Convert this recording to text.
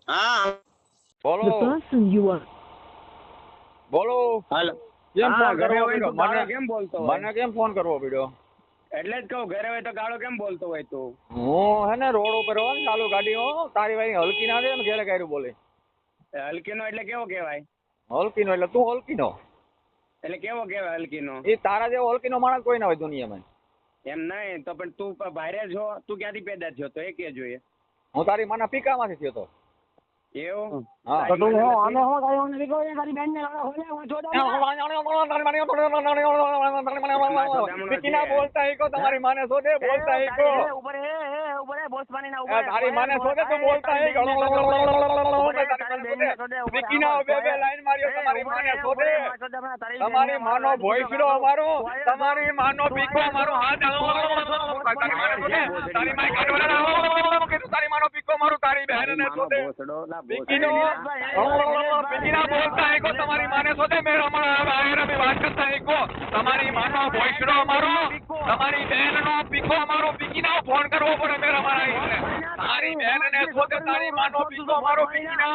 હા બોલો The person you are બોલો હાલો કેમ હા, ફોન ઘરે કરવો હોય તો પડ્યો ગાળો મને કેમ બોલતો હોય? મને કેમ ફોન કરવો પડ્યો એટલે જ કહું ઘરે હોય તો ગાળો કેમ બોલતો હોય તું? હું હે ને રોડ ઉપર હો ને ચાલુ ગાડી હો તારી વાળી હલકી ના દે ને ઘેરે ગાયરું બોલે હલકીનો એટલે કેવો કહેવાય? હલકીનો એટલે તું હલકીનો એટલે કેવો કહેવાય હલકીનો? એ તારા જેવો હલકીનો માણસ કોઈ ના હોય દુનિયામાં એમ નહીં તો પણ તું ભારે છો, તું ક્યાંથી પેદા થયો તો એ કે જોઈએ. હું તારી માના પીકામાંથી થયો તો એવું? હા. તો તું હું આને હું તારી ઓને વિકો તારી બેન ને લડા હોલે હું જોડા પીકીના બોલતા હીકો તમારી માને શોધે બોલતા હીકો ઉપર ઉપર બોસ પાણી ના ઉપર તારી માને શોધે તું બોલતા હીકો પીકીના બે બે લાઈન માર્યો તમારી માને શોધે તમારી માનો ભોયસડો અમારો તમારી માનો પીકો અમારો હાથ તારી માને શોધે તારી માય કાઢવાના કીધું તારી માનો પીકો મારો તારી બહેનને શોધે પીકીનો પીકીના બોલતા હીકો તમારી માને શોધે મેરા મારા બી વાત કરતા હીકો તમારી માનો ભોયસડો અમારો તમારી બહેનનો પીકો અમારો પીકીના ફોન કરવો પડે મેરા મારા તારી બહેનને શોધે તારી માનો પીકો અમારો પીકીના